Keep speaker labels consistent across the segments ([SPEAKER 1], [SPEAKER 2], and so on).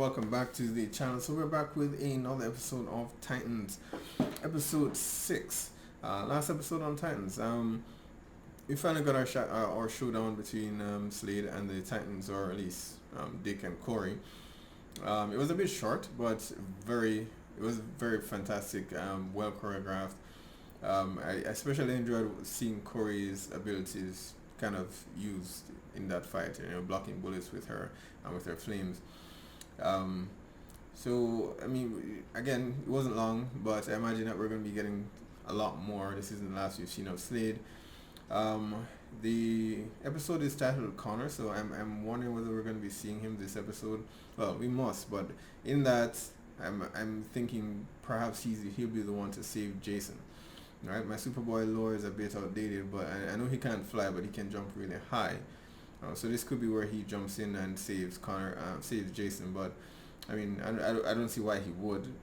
[SPEAKER 1] welcome back to the channel. So we're back with another episode of Titans, episode 6. Last episode on Titans. We finally got our showdown between Slade and the Titans, or at least Dick and Corey. It was a bit short, but it was very fantastic, well choreographed. I especially enjoyed seeing Corey's abilities kind of used in that fight, blocking bullets with her and with her flames. Um, so, I mean, again, it wasn't long, but I imagine that we're going to be getting a lot more. This isn't the last we've seen of Slade. The episode is titled Connor, so I'm wondering whether we're going to be seeing him this episode. Well, we must, but in that, I'm thinking perhaps he'll be the one to save Jason. Right, my Superboy lore is a bit outdated, but I know he can't fly, but he can jump really high. So this could be where he jumps in and saves saves Jason. But I mean, I don't see why he would.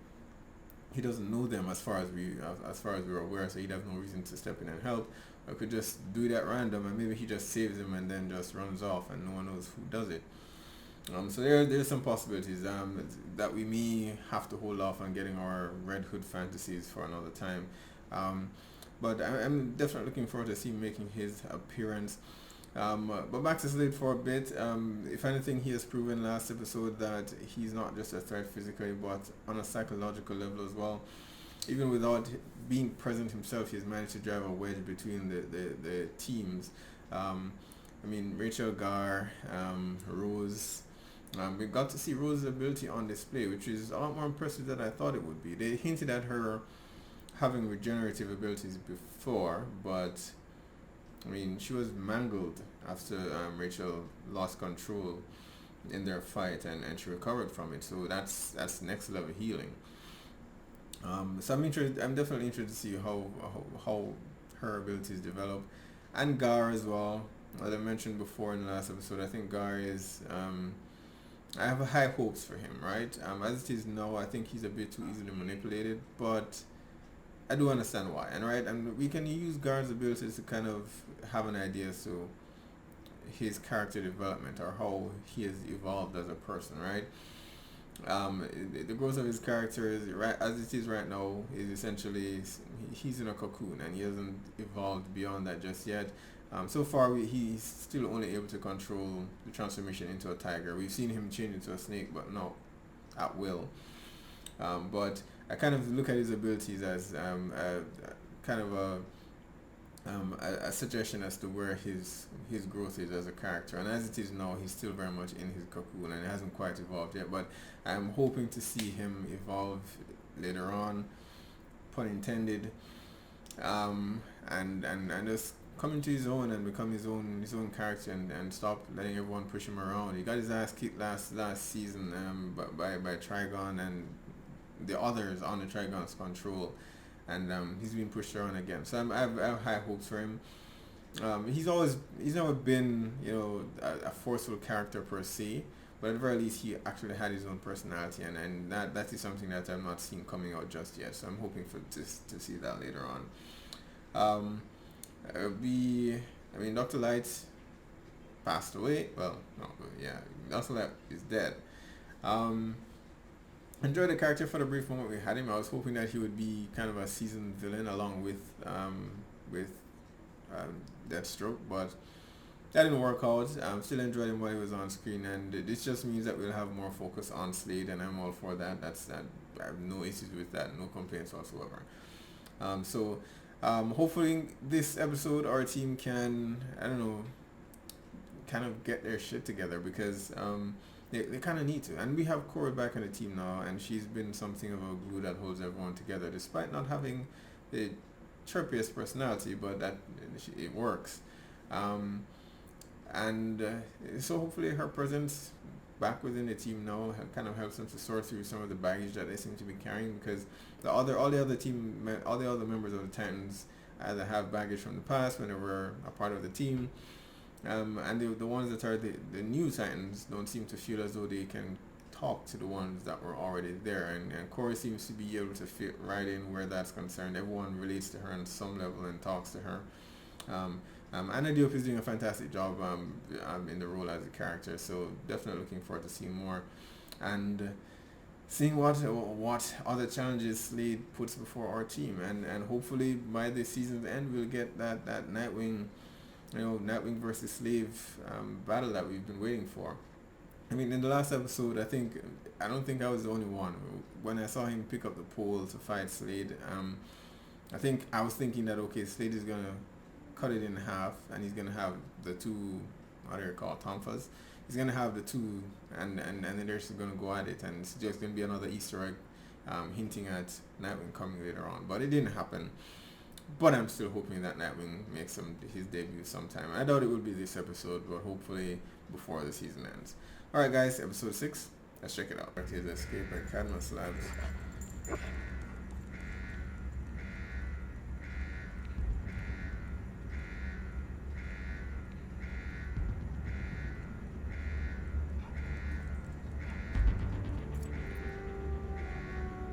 [SPEAKER 1] He doesn't know them as far as we're aware, so he'd have no reason to step in and help. Or could just do that random, and maybe he just saves him and then just runs off, and no one knows who does it. So there's some possibilities that we may have to hold off on getting our Red Hood fantasies for another time. But I'm definitely looking forward to see him making his appearance. But back to Slade for a bit. If anything, he has proven last episode that he's not just a threat physically, but on a psychological level as well. Even without being present himself, he's managed to drive a wedge between the teams. I mean, Rachel Gar, Rose. We got to see Rose's ability on display, which is a lot more impressive than I thought it would be. They hinted at her having regenerative abilities before, but I mean, she was mangled after Rachel lost control in their fight, and she recovered from it. So that's next level healing. So I'm definitely interested to see how her abilities develop, and Gar as well. As I mentioned before in the last episode, I think Gar is. I have high hopes for him, right? As it is now, I think he's a bit too easily manipulated, but I do understand why, and we can use Gar's abilities to kind of have an idea as to his character development or how he has evolved as a person, right? The growth of his character is right as it is right now is essentially he's in a cocoon and he hasn't evolved beyond that just yet. So far he's still only able to control the transformation into a tiger. We've seen him change into a snake, but not at will. But I kind of look at his abilities as kind of a suggestion as to where his growth is as a character. And as it is now, he's still very much in his cocoon and it hasn't quite evolved yet. But I'm hoping to see him evolve later on, pun intended, and just come into his own and become his own character and stop letting everyone push him around. He got his ass kicked last season by Trigon and the others on the Trigon's control, and he's been pushed around again. So I have high hopes for him. He's never been a forceful character per se, but at the very least he actually had his own personality, and that is something that I'm not seeing coming out just yet. So I'm hoping to see that later on. Dr. Light passed away. Well, no, but yeah, Dr. Light is dead. Enjoyed the character for the brief moment we had him. I was hoping that he would be kind of a seasoned villain along with Deathstroke, but that didn't work out. Still enjoyed him while he was on screen, and this just means that we'll have more focus on Slade, and I'm all for that. I have no issues with that, no complaints whatsoever. Hopefully this episode our team can, kind of get their shit together, because they kind of need to. And we have Corey back on the team now, and she's been something of a glue that holds everyone together, despite not having the chirpiest personality, but it works. So hopefully her presence back within the team now kind of helps them to sort through some of the baggage that they seem to be carrying, because all the other members of the Titans either have baggage from the past when they were a part of the team, and the ones that are the new Titans don't seem to feel as though they can talk to the ones that were already there, and Corey seems to be able to fit right in where that's concerned. Everyone relates to her on some level and talks to her. Anna Diop is doing a fantastic job in the role as a character, so definitely looking forward to seeing more. and seeing what other challenges Slade puts before our team, and hopefully by the season's end we'll get that Nightwing, Nightwing versus Slave battle that we've been waiting for. I mean, in the last episode, I don't think I was the only one. When I saw him pick up the pole to fight Slade, I think I was thinking that, okay, Slade is gonna cut it in half, and he's gonna have the two, what do you call tonfas? He's gonna have the two, and then they're just gonna go at it, and it's just gonna be another Easter egg, hinting at Nightwing coming later on. But it didn't happen. But I'm still hoping that Nightwing makes his debut sometime. I doubt it will be this episode, but hopefully before the season ends. Alright guys, episode 6. Let's check it out. Here's Escape at Cadmus Labs.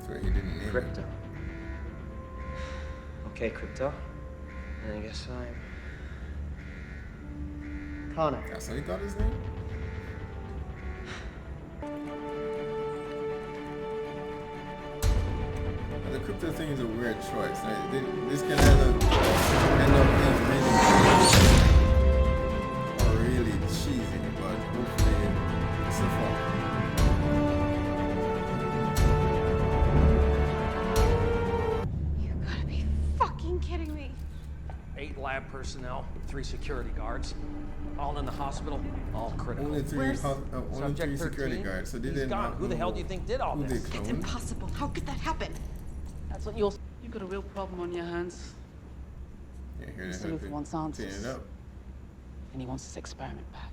[SPEAKER 1] So he didn't name
[SPEAKER 2] Crypto.
[SPEAKER 1] it.
[SPEAKER 2] Okay, Crypto. I guess I'm Connor.
[SPEAKER 1] That's how he got his name? The Crypto thing is a weird choice. This can either end up being really or really cheesy, but hopefully it's a fun.
[SPEAKER 3] You gotta be fucking kidding me.
[SPEAKER 4] 8 lab personnel, 3 security guards, all in the hospital, all critical.
[SPEAKER 1] Only three
[SPEAKER 3] Where's
[SPEAKER 1] security
[SPEAKER 4] 13?
[SPEAKER 1] guards. So they
[SPEAKER 4] He's
[SPEAKER 1] didn't
[SPEAKER 4] gone.
[SPEAKER 1] know
[SPEAKER 4] Who the hell do you think did all
[SPEAKER 1] who they
[SPEAKER 4] this?
[SPEAKER 3] It's
[SPEAKER 1] cloned.
[SPEAKER 3] impossible. How could that happen?
[SPEAKER 5] That's what you've got a real problem on your hands.
[SPEAKER 1] Yeah, here they
[SPEAKER 5] Mr.
[SPEAKER 1] have
[SPEAKER 5] Luther
[SPEAKER 1] to
[SPEAKER 5] wants
[SPEAKER 1] clean
[SPEAKER 5] answers.
[SPEAKER 1] it up.
[SPEAKER 5] And he wants this experiment back.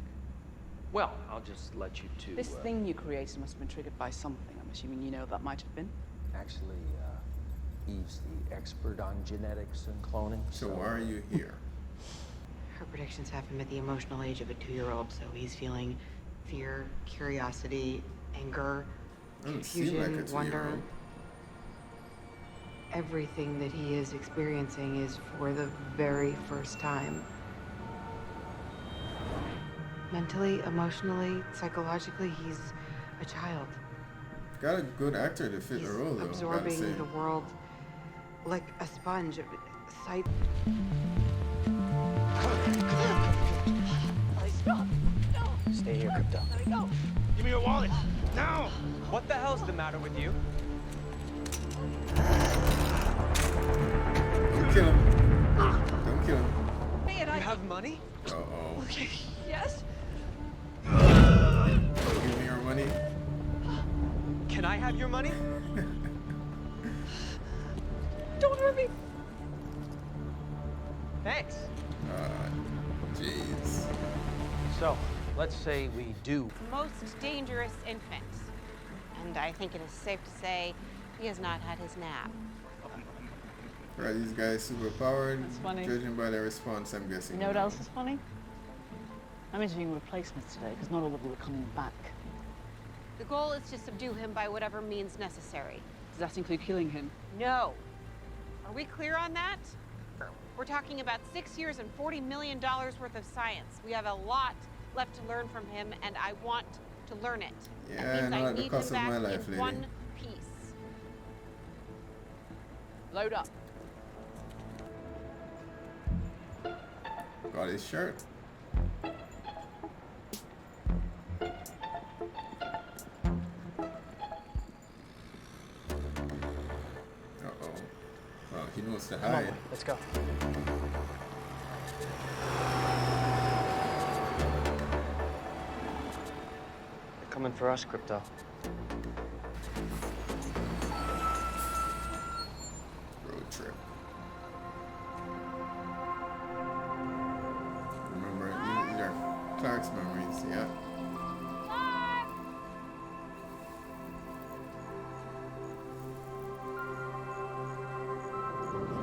[SPEAKER 4] Well, I'll just let you two.
[SPEAKER 5] This thing you created must have been triggered by something. I'm assuming you know what that might have been.
[SPEAKER 4] Actually, Eve's the expert on genetics and cloning.
[SPEAKER 1] So why are you here?
[SPEAKER 3] Her predictions have him at the emotional age of a 2-year-old, so he's feeling fear, curiosity, anger,
[SPEAKER 1] Doesn't seem like a
[SPEAKER 3] confusion, wonder.
[SPEAKER 1] 2-year-old.
[SPEAKER 3] Everything that he is experiencing is for the very first time. Mentally, emotionally, psychologically, he's a child.
[SPEAKER 1] Got a good actor to fit
[SPEAKER 3] He's
[SPEAKER 1] the role, though.
[SPEAKER 3] absorbing the world like a sponge. Sight.
[SPEAKER 5] Stop! No!
[SPEAKER 4] Stay here, Crypto.
[SPEAKER 5] Let me go!
[SPEAKER 6] Give me your wallet! Now!
[SPEAKER 2] What the hell's the matter with you?
[SPEAKER 1] Don't kill him. Don't kill him.
[SPEAKER 5] Hey, and
[SPEAKER 2] You have money?
[SPEAKER 1] Uh-oh.
[SPEAKER 5] Yes?
[SPEAKER 1] Give me your money.
[SPEAKER 2] Can I have your money?
[SPEAKER 5] Don't hurt me!
[SPEAKER 2] Thanks.
[SPEAKER 1] Jeez.
[SPEAKER 4] So, let's say we do.
[SPEAKER 7] Most dangerous infant. And I think it is safe to say he has not had his nap.
[SPEAKER 1] Are these guys super powered?
[SPEAKER 5] That's funny.
[SPEAKER 1] Judging by their response, I'm guessing.
[SPEAKER 5] You know what else is funny? I'm interviewing replacements today because not all of them are coming back.
[SPEAKER 7] The goal is to subdue him by whatever means necessary.
[SPEAKER 5] Does that include killing him?
[SPEAKER 7] No. Are we clear on that? We're talking about 6 years and $40 million worth of science. We have a lot left to learn from him, and I want to learn it.
[SPEAKER 1] Yeah,
[SPEAKER 7] that means
[SPEAKER 1] not
[SPEAKER 7] I
[SPEAKER 1] at the
[SPEAKER 7] need
[SPEAKER 1] cost
[SPEAKER 7] him
[SPEAKER 1] of my
[SPEAKER 7] back
[SPEAKER 1] life,
[SPEAKER 7] in
[SPEAKER 1] lady.
[SPEAKER 7] one piece.
[SPEAKER 5] Load up.
[SPEAKER 1] Got his shirt. Uh-oh. Well, he knows to
[SPEAKER 4] Come on,
[SPEAKER 1] hide.
[SPEAKER 4] let's go.
[SPEAKER 2] They're coming for us, Crypto.
[SPEAKER 1] Road trip. Remember, these are Clark's memories, yeah.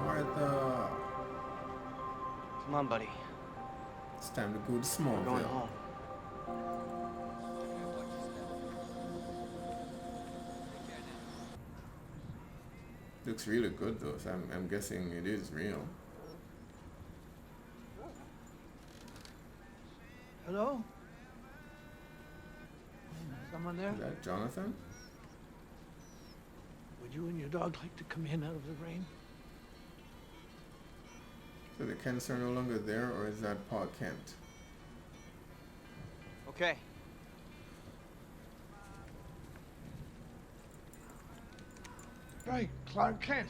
[SPEAKER 1] Martha.
[SPEAKER 2] Come on, buddy.
[SPEAKER 1] It's time to go to
[SPEAKER 2] We're going
[SPEAKER 1] Smallville.
[SPEAKER 2] home.
[SPEAKER 1] Looks really good though, so I'm guessing it is real.
[SPEAKER 6] Hello? Someone there?
[SPEAKER 1] Is that Jonathan?
[SPEAKER 6] Would you and your dog like to come in out of the rain?
[SPEAKER 1] So the Kents are no longer there, or is that Paul Kent?
[SPEAKER 2] Okay.
[SPEAKER 6] Right, Clark Kent.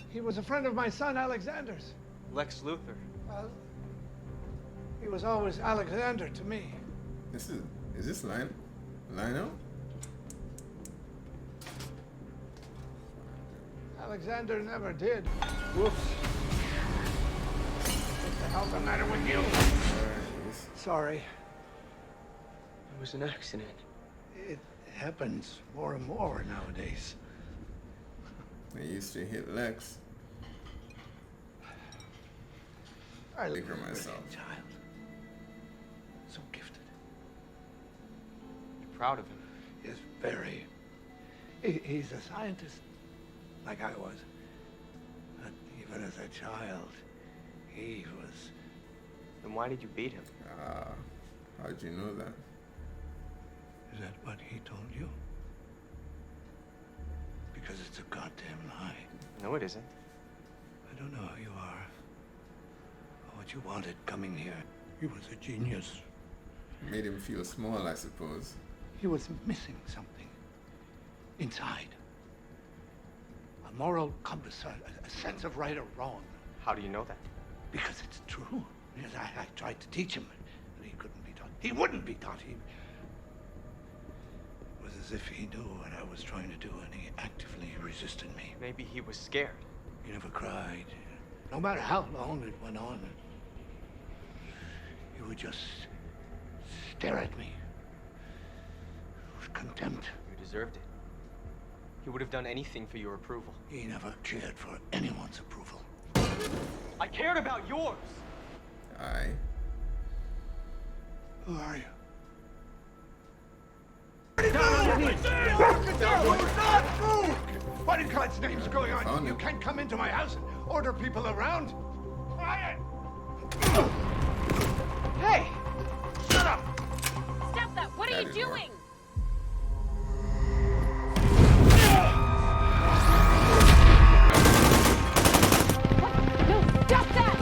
[SPEAKER 6] He was a friend of my son Alexander's.
[SPEAKER 2] Lex Luthor.
[SPEAKER 6] Well, he was always Alexander to me.
[SPEAKER 1] Is this Lionel?
[SPEAKER 6] Alexander never did. Whoops. What the hell's the matter with you? Sorry.
[SPEAKER 2] It was an accident.
[SPEAKER 6] It happens more and more nowadays.
[SPEAKER 1] They used to hit Lex.
[SPEAKER 6] I
[SPEAKER 1] Think for
[SPEAKER 6] love a
[SPEAKER 1] myself.
[SPEAKER 6] brilliant child. So gifted.
[SPEAKER 2] You're proud of him.
[SPEAKER 6] Yes, very. He's a scientist, like I was. But even as a child, he was...
[SPEAKER 2] Then why did you beat him?
[SPEAKER 1] How'd you know that?
[SPEAKER 6] Is that what he told you? Because it's a goddamn lie.
[SPEAKER 2] No, it isn't.
[SPEAKER 6] I don't know who you are, or what you wanted coming here. He was a genius.
[SPEAKER 1] Made him feel small, I suppose.
[SPEAKER 6] He was missing something inside. A moral compass, a sense of right or wrong.
[SPEAKER 2] How do you know that?
[SPEAKER 6] Because it's true. Yes, I tried to teach him, but he couldn't be taught. He wouldn't be taught. It was as if he knew what I was trying to do, and he actively resisted me.
[SPEAKER 2] Maybe he was scared.
[SPEAKER 6] He never cried. No matter how long it went on, he would just stare at me with contempt.
[SPEAKER 2] You deserved it. He would have done anything for your approval.
[SPEAKER 6] He never cared for anyone's approval.
[SPEAKER 2] I cared about yours!
[SPEAKER 1] Aye.
[SPEAKER 6] Who are you? What in God's name is going on?
[SPEAKER 1] Found
[SPEAKER 6] You
[SPEAKER 1] him.
[SPEAKER 6] can't come into my house and order people around. Quiet!
[SPEAKER 7] Hey!
[SPEAKER 6] Shut up!
[SPEAKER 7] Stop that! What are
[SPEAKER 1] That
[SPEAKER 7] you
[SPEAKER 1] didn't work.
[SPEAKER 7] doing? No, stop that!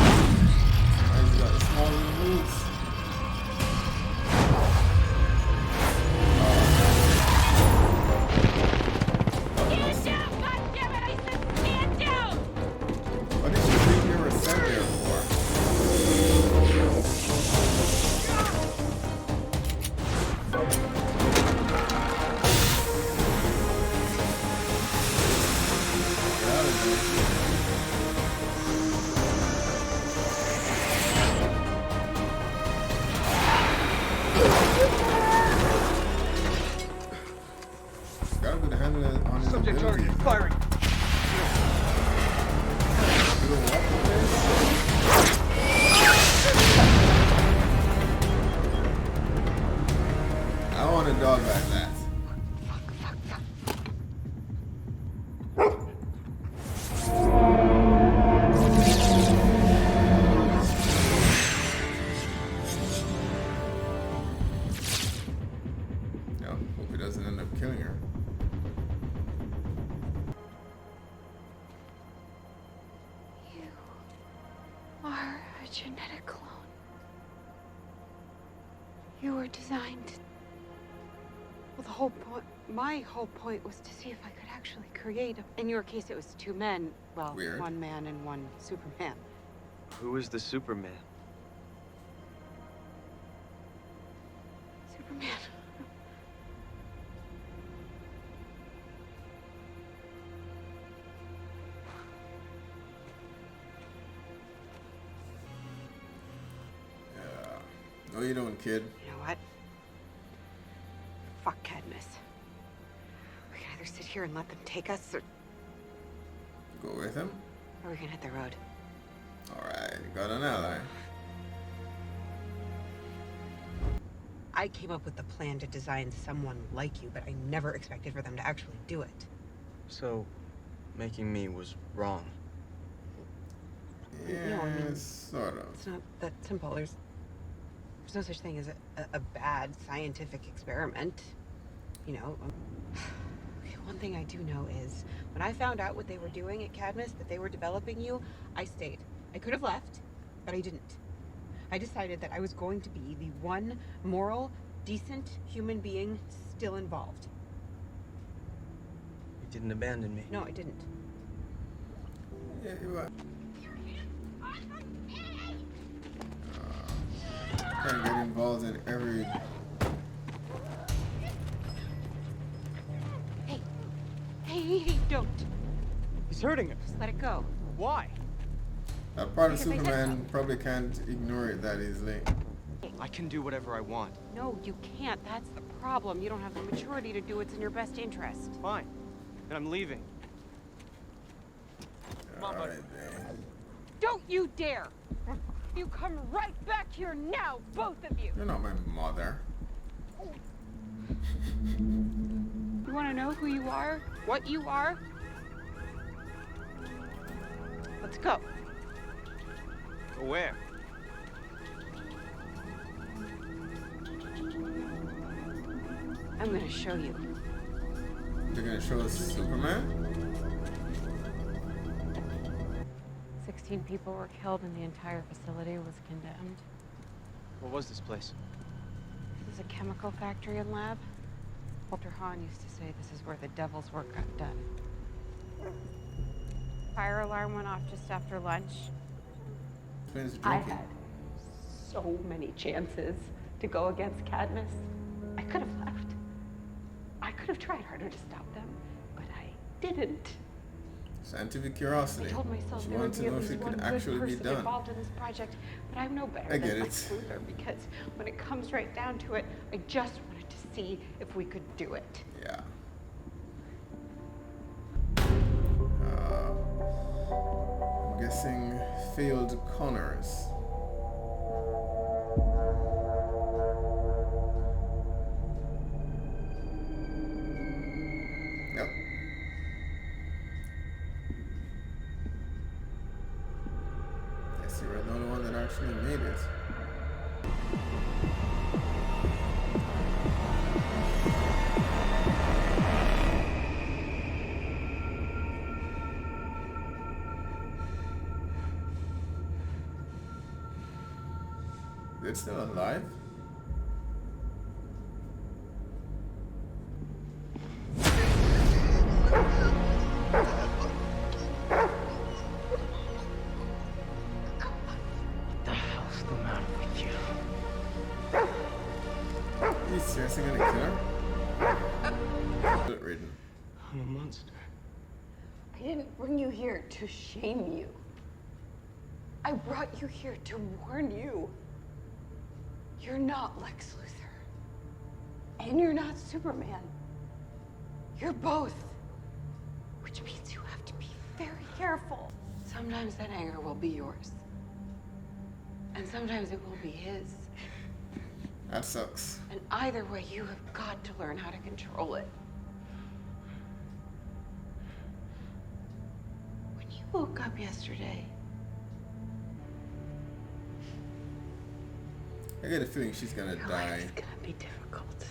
[SPEAKER 1] He's got a small moves.
[SPEAKER 7] Stand down! God damn it! I said stand down!
[SPEAKER 1] What did you think you were sent there for? Get out of here. Gotta be the handle on his
[SPEAKER 6] Subject
[SPEAKER 1] ability.
[SPEAKER 6] target.
[SPEAKER 2] Firing!
[SPEAKER 1] You know what with this? I want a dog like that. No, hope he doesn't end up killing her.
[SPEAKER 3] You are a genetic clone. You were designed to... Well, the whole point, my whole point was to see if I could actually create a... In your case, it was two men. Well,
[SPEAKER 1] Weird.
[SPEAKER 3] one man and one Superman.
[SPEAKER 2] Who is the Superman?
[SPEAKER 3] Superman.
[SPEAKER 1] No, you don't, kid.
[SPEAKER 3] You know what? Fuck Cadmus. We can either sit here and let them take us, or
[SPEAKER 1] Go with him?
[SPEAKER 3] we can hit the road.
[SPEAKER 1] Alright, you got an ally.
[SPEAKER 3] I came up with the plan to design someone like you, but I never expected for them to actually do it.
[SPEAKER 2] So, making me was wrong.
[SPEAKER 3] No, I mean,
[SPEAKER 1] Yeah, sort of.
[SPEAKER 3] it's not that simple. There's no such thing as a bad scientific experiment. You know. Okay, one thing I do know is when I found out what they were doing at Cadmus, that they were developing you, I stayed. I could have left, but I didn't. I decided that I was going to be the one moral, decent human being still involved.
[SPEAKER 2] You didn't abandon me.
[SPEAKER 3] No, I didn't.
[SPEAKER 1] Yeah, you are. Can't get involved in every.
[SPEAKER 3] Hey, don't.
[SPEAKER 2] He's hurting her.
[SPEAKER 3] Just let it go.
[SPEAKER 2] Why?
[SPEAKER 1] That part of
[SPEAKER 3] Because I said
[SPEAKER 1] Superman probably can't ignore it that easily.
[SPEAKER 2] I can do whatever I want.
[SPEAKER 3] No, you can't. That's the problem. You don't have the maturity to do what's in your best interest.
[SPEAKER 2] Fine. Then I'm leaving.
[SPEAKER 1] Alright, then.
[SPEAKER 3] Don't you dare! You come right back here now, both of you!
[SPEAKER 1] You're not my mother.
[SPEAKER 3] You want to know who you are? What you are? Let's go.
[SPEAKER 2] Go where?
[SPEAKER 3] I'm gonna show you.
[SPEAKER 1] They're gonna show us Superman?
[SPEAKER 3] 16 people were killed and the entire facility was condemned.
[SPEAKER 2] What was this place?
[SPEAKER 3] This is a chemical factory and lab. Walter Hahn used to say this is where the devil's work got done. Fire alarm went off just after lunch.
[SPEAKER 1] Twins
[SPEAKER 3] I
[SPEAKER 1] drinking.
[SPEAKER 3] had so many chances to go against Cadmus. I could have left. I could have tried harder to stop them, but I didn't.
[SPEAKER 1] Scientific
[SPEAKER 3] I
[SPEAKER 1] curiosity.
[SPEAKER 3] told myself
[SPEAKER 1] She
[SPEAKER 3] there would
[SPEAKER 1] wanted
[SPEAKER 3] be
[SPEAKER 1] to know
[SPEAKER 3] at
[SPEAKER 1] if
[SPEAKER 3] least
[SPEAKER 1] it
[SPEAKER 3] one
[SPEAKER 1] could
[SPEAKER 3] good
[SPEAKER 1] actually be
[SPEAKER 3] person
[SPEAKER 1] done.
[SPEAKER 3] involved in this project, but I'm no better
[SPEAKER 1] I get
[SPEAKER 3] than
[SPEAKER 1] it.
[SPEAKER 3] Lex Luthor because when it comes right down to it, I just wanted to see if we could do it.
[SPEAKER 1] Yeah. I'm guessing failed Connors. Yep. Guess you were the only one that actually made it. It's still alive?
[SPEAKER 2] What the hell's the matter with you?
[SPEAKER 1] Are you seriously gonna kill her? Bullet ridden.
[SPEAKER 2] I'm a monster.
[SPEAKER 3] I didn't bring you here to shame you. I brought you here to warn you. You're not Lex Luthor. And you're not Superman. You're both. Which means you have to be very careful. Sometimes that anger will be yours. And sometimes it will be his.
[SPEAKER 1] That sucks.
[SPEAKER 3] And either way, you have got to learn how to control it. When you woke up yesterday,
[SPEAKER 1] I get a feeling she's gonna
[SPEAKER 3] your
[SPEAKER 1] die.
[SPEAKER 3] life is gonna be difficult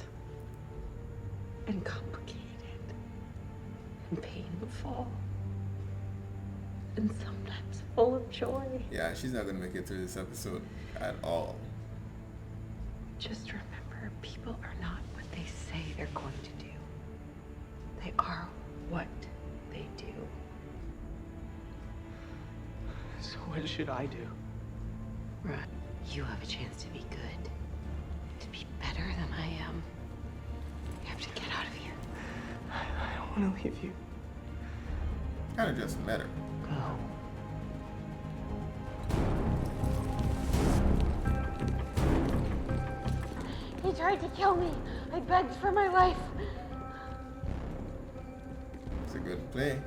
[SPEAKER 3] and complicated and painful and sometimes full of joy.
[SPEAKER 1] Yeah, she's not gonna make it through this episode at all.
[SPEAKER 3] Just remember, people are not what they say they're going to do. They are what they do.
[SPEAKER 2] So what should I do?
[SPEAKER 3] Right. You have a chance to be good, to be better than I am. You have to get out of here.
[SPEAKER 2] I don't want to leave you.
[SPEAKER 1] Kinda just met her.
[SPEAKER 3] Go. He tried to kill me. I begged for my life.
[SPEAKER 1] It's a good play.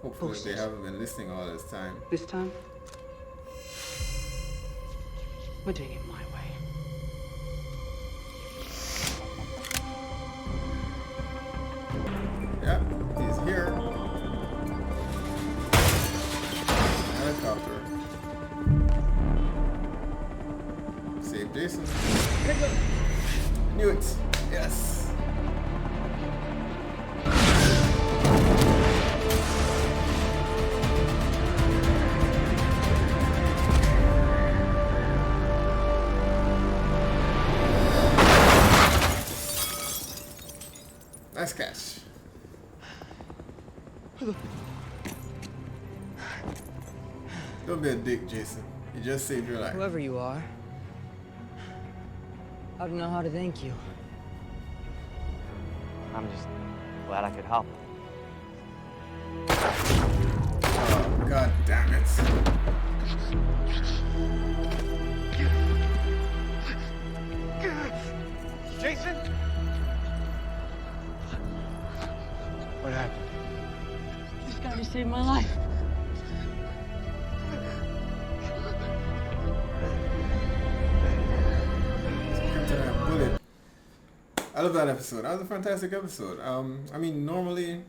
[SPEAKER 1] Hopefully they haven't been listening all this time.
[SPEAKER 5] This time, we're doing it my way.
[SPEAKER 1] Yeah, he's here. Knew it. Yes. Nice catch. Don't be a dick, Jason. You just saved your life.
[SPEAKER 8] Whoever you are, I don't know how to thank you.
[SPEAKER 2] I'm just glad I could help.
[SPEAKER 1] Oh, God damn it.
[SPEAKER 2] Jason?
[SPEAKER 6] What happened?
[SPEAKER 5] This guy just saved my life.
[SPEAKER 1] Kryptonite bullet. I love that episode. That was a fantastic episode. I mean, normally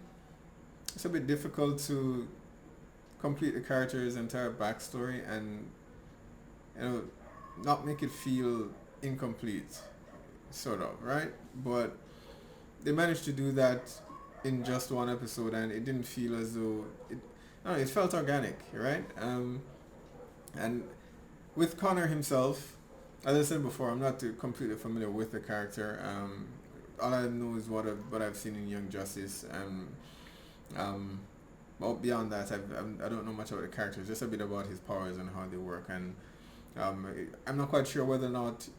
[SPEAKER 1] it's a bit difficult to complete the character's entire backstory and, you know, not make it feel incomplete, sort of, right? But they managed to do that in just one episode, and it didn't feel as though it. I don't know, it felt organic, right? And with Connor himself, as I said before, I'm not too completely familiar with the character. All I know is what I've seen in Young Justice, and well, beyond that, I don't know much about the character. Just a bit about his powers and how they work, and I'm not quite sure whether or not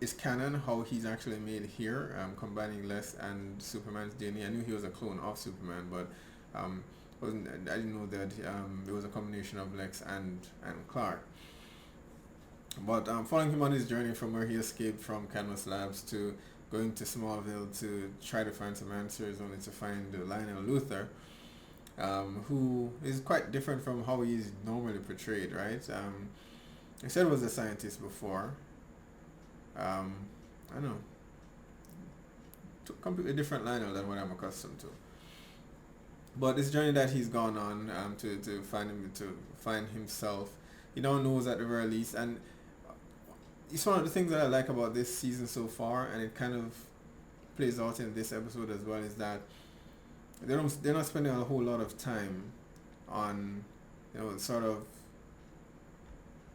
[SPEAKER 1] it's canon how he's actually made here, combining Lex and Superman's DNA. I knew he was a clone of Superman, but I didn't know that it was a combination of Lex and Clark. But following him on his journey from where he escaped from Canvas Labs to going to Smallville to try to find some answers, only to find Lionel Luthor, who is quite different from how he's normally portrayed, right? I said was a scientist before. I don't know. Completely different Lionel than what I'm accustomed to. But this journey that he's gone on to find himself, he now knows at the very least, and it's one of the things that I like about this season so far, and it kind of plays out in this episode as well, is that they're not spending a whole lot of time on, you know, sort of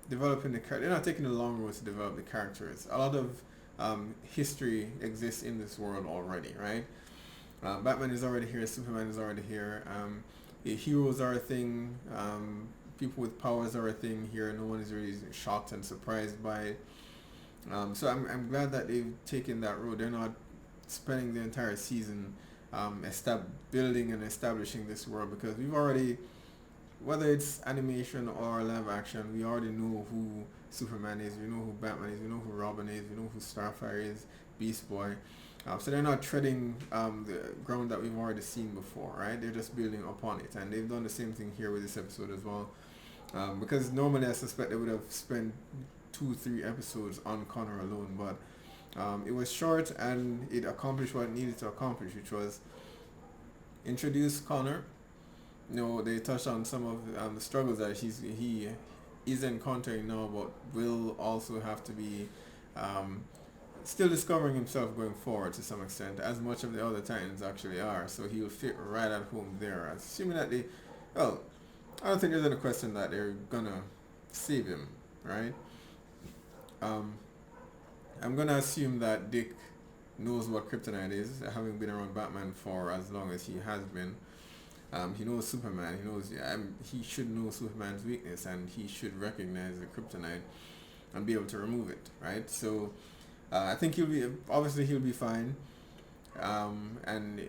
[SPEAKER 1] developing the character. They're not taking the long road to develop the characters. A lot of history exists in this world already, right? Batman is already here, Superman is already here, heroes are a thing, people with powers are a thing here. No one is really shocked and surprised by it. So I'm glad that they've taken that road. They're not spending the entire season building and establishing this world, because we've already, whether it's animation or live action, we already know who Superman is, we know who Batman is, we know who Robin is, we know who Starfire is, Beast Boy. So they're not treading the ground that we've already seen before, right? They're just building upon it, and they've done the same thing here with this episode as well. Because normally I suspect they would have spent 2-3 episodes on Connor alone, but it was short and it accomplished what it needed to accomplish, which was introduce Connor. You know, they touched on some of the struggles that he is encountering now, but will also have to be still discovering himself going forward to some extent, as much of the other Titans actually are. So he will fit right at home there, assuming that they, well, I don't think there's any question that they're gonna save him, right? I'm gonna assume that Dick knows what kryptonite is, having been around Batman for as long as he has been. He knows Superman. He knows he should know Superman's weakness, and he should recognize the kryptonite and be able to remove it, right? So I think he'll be fine. And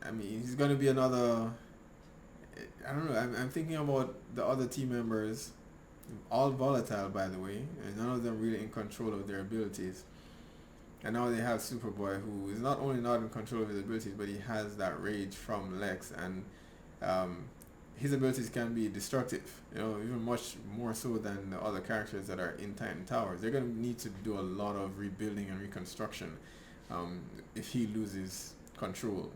[SPEAKER 1] I mean, he's gonna be another. I don't know. I'm thinking about the other team members, all volatile, by the way, and none of them really in control of their abilities. And now they have Superboy, who is not only not in control of his abilities, but he has that rage from Lex, and his abilities can be destructive. You know, even much more so than the other characters that are in Titan Towers. They're going to need to do a lot of rebuilding and reconstruction if he loses control,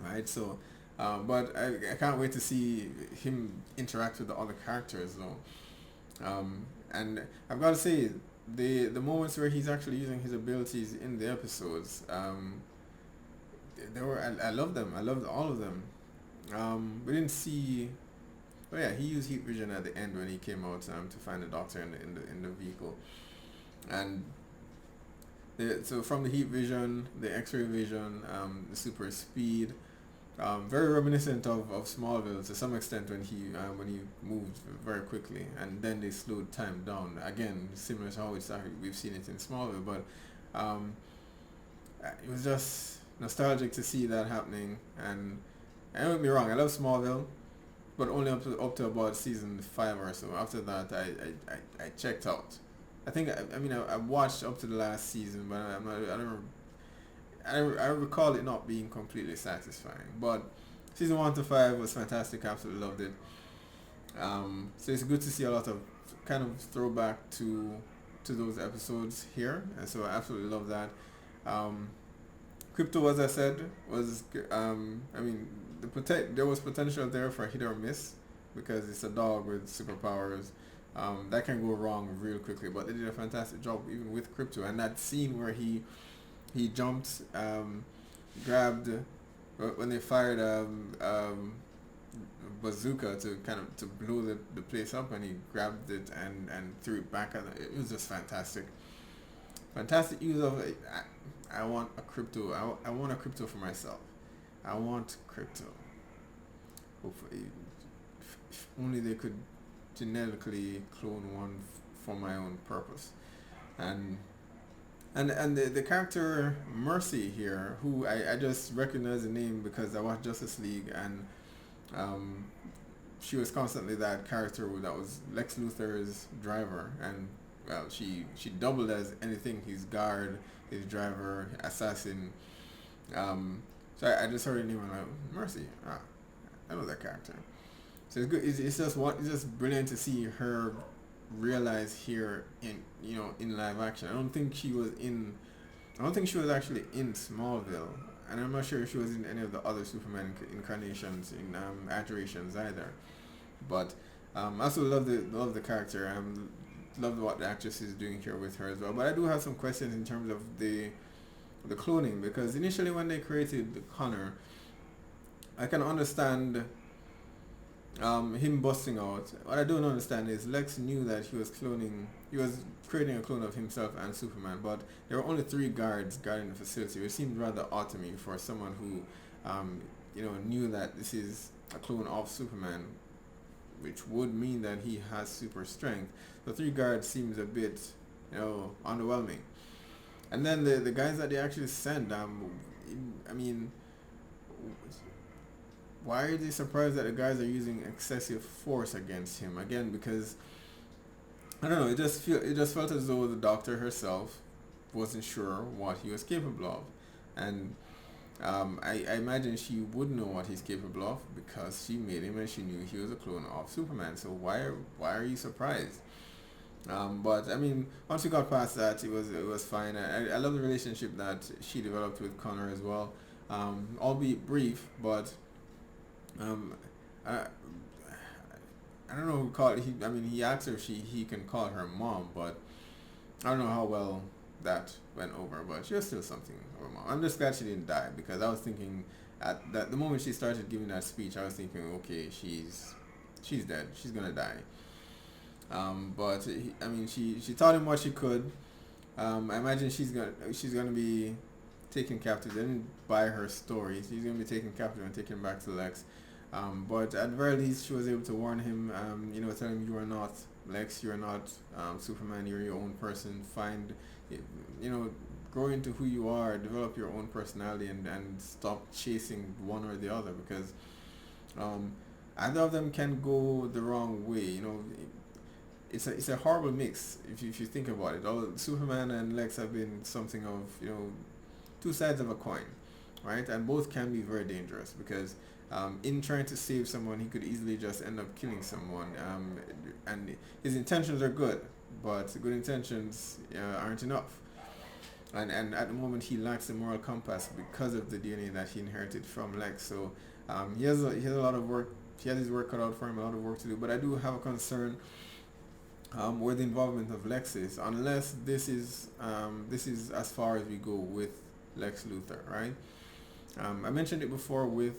[SPEAKER 1] right? So. But I can't wait to see him interact with the other characters, though. And I've got to say, the moments where he's actually using his abilities in the episodes, they were I love them. I loved all of them. We didn't see. Oh yeah, he used heat vision at the end when he came out to find the doctor in the vehicle, and so from the heat vision, the X-ray vision, the super speed, very reminiscent of Smallville to some extent when he moved very quickly, and then they slowed time down again, similar to how we've seen it in Smallville. But it was just nostalgic to see that happening. And don't get me wrong, I love Smallville, but only up to about season 5 or so. After that, I checked out. I think I watched up to the last season, but I recall it not being completely satisfying. But season 1 to 5 was fantastic. Absolutely loved it. So it's good to see a lot of kind of throwback to those episodes here, and so I absolutely love that. Crypto, as I said, was there was potential there for a hit or miss because it's a dog with superpowers. That can go wrong real quickly, but they did a fantastic job even with Crypto. And that scene where he jumped, grabbed when they fired bazooka to blow the place up, and he grabbed it and threw it back at them. It was just fantastic use of it. I want a Crypto. I want a Crypto for myself. I want Crypto. Hopefully, if only they could genetically clone one for my own purpose. And the character Mercy here, who I just recognize the name because I watched Justice League, and she was constantly that character that was Lex Luthor's driver, and well, she doubled as anything: his guard, his driver, assassin. So I just heard her name and I'm like, Mercy. I know that character. So it's good. It's just brilliant to see her realize here in live action. I don't think she was actually in Smallville, and I'm not sure if she was in any of the other Superman incarnations in iterations either. But I also love the character. Love what the actress is doing here with her as well. But I do have some questions in terms of the cloning, because initially when they created Connor, I can understand him busting out. What I don't understand is Lex knew that he was creating a clone of himself and Superman, but there were only 3 guards guarding the facility. It seemed rather odd to me for someone who knew that this is a clone of Superman, which would mean that he has super strength. The 3 guards seems a bit underwhelming. And then the guys that they actually send, why are they surprised that the guys are using excessive force against him? Again, because I don't know, it just felt as though the doctor herself wasn't sure what he was capable of. And I imagine she would know what he's capable of because she made him and she knew he was a clone of Superman. So why are you surprised? But once we got past that, it was fine. I love the relationship that she developed with Connor as well, albeit brief. But I don't know who called. He asked her if he can call her mom, but I don't know how well that went over. But she was still something over mom. I'm just glad she didn't die, because I was thinking at the moment she started giving that speech, I was thinking, okay, she's dead. She's gonna die. But she taught him what she could. I imagine she's gonna be taken captive. They didn't buy her story. She's gonna be taken captive and taken back to Lex. But at the very least, she was able to warn him. Tell him, you are not Lex. You are not Superman. You're your own person. Grow into who you are. Develop your own personality and stop chasing one or the other, because either of them can go the wrong way. It's a horrible mix if you think about it. All Superman and Lex have been something of 2 sides of a coin, right? And both can be very dangerous, because in trying to save someone, he could easily just end up killing someone. And his intentions are good, but good intentions aren't enough. And at the moment, he lacks the moral compass because of the DNA that he inherited from Lex. So he has a lot of work. He has his work cut out for him. A lot of work to do. But I do have a concern where the involvement of Lex is, unless this is as far as we go with Lex Luthor, right? I mentioned it before with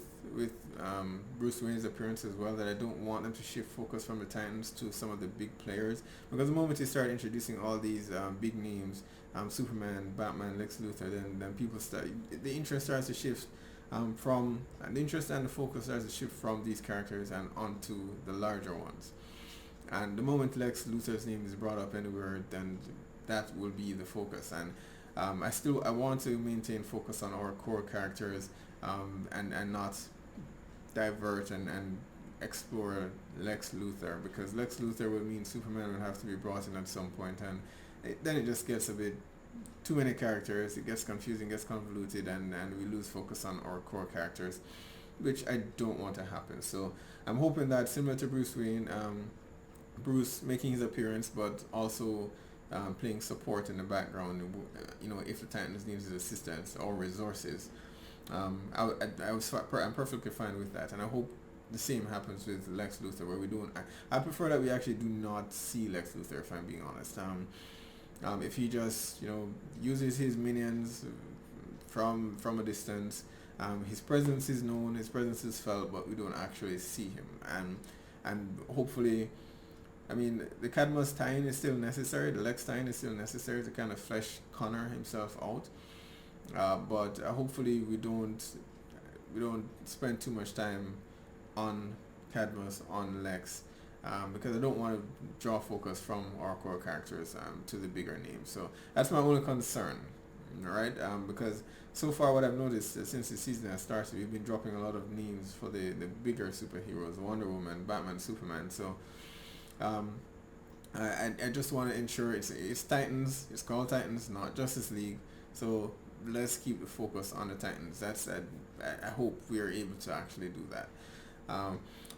[SPEAKER 1] Bruce Wayne's appearance as well, that I don't want them to shift focus from the Titans to some of the big players, because the moment you start introducing all these big names, Superman, Batman, Lex Luthor, then people start, the interest starts to shift from the interest and the focus starts to shift from these characters and onto the larger ones. And the moment Lex Luthor's name is brought up anywhere, then that will be the focus. And I want to maintain focus on our core characters, and not divert and explore Lex Luthor, because Lex Luthor would mean Superman would have to be brought in at some point, and then it just gets a bit too many characters, it gets confusing, gets convoluted, and we lose focus on our core characters, which I don't want to happen. So I'm hoping that, similar to Bruce Wayne, Bruce making his appearance, but also playing support in the background, if the Titans needs his assistance or resources, I'm perfectly fine with that. And I hope the same happens with Lex Luthor, where we don't, I prefer that we actually do not see Lex Luthor, if I'm being honest. If he just, uses his minions from a distance, his presence is known, his presence is felt, but we don't actually see him. And hopefully, the Cadmus tie-in is still necessary, the Lex tie-in is still necessary to kind of flesh Connor himself out. But hopefully we don't spend too much time on Cadmus, on Lex, because I don't want to draw focus from our core characters to the bigger names. So that's my only concern, right? Because so far what I've noticed since the season has started, we've been dropping a lot of names for the bigger superheroes, Wonder Woman, Batman, Superman. So I just want to ensure it's Titans, it's called Titans, not Justice League. So let's keep the focus on the Titans. I hope we are able to actually do that.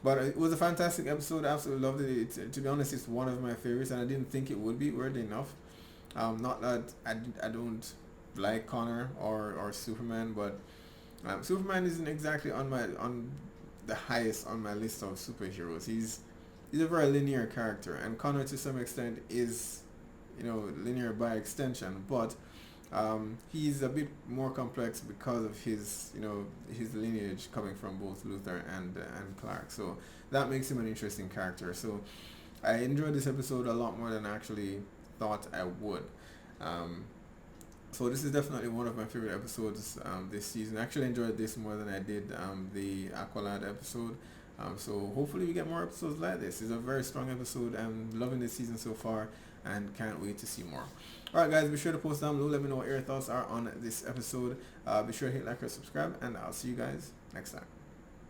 [SPEAKER 1] But it was a fantastic episode. I absolutely loved it. To be honest, it's one of my favorites, and I didn't think it would be, weirdly enough. Not that I don't like Connor or Superman, but Superman isn't exactly on the highest on my list of superheroes. He's a very linear character, and Connor to some extent is linear by extension, but he's a bit more complex because of his lineage coming from both Luthor and Clark. So that makes him an interesting character. So I enjoyed this episode a lot more than I actually thought I would. So this is definitely one of my favorite episodes this season. I actually enjoyed this more than I did the Aqualad episode. So hopefully we get more episodes like this. It's a very strong episode. I'm loving this season so far and can't wait to see more. Alright guys, be sure to post down below, let me know what your thoughts are on this episode. Be sure to hit like or subscribe, and I'll see you guys next time.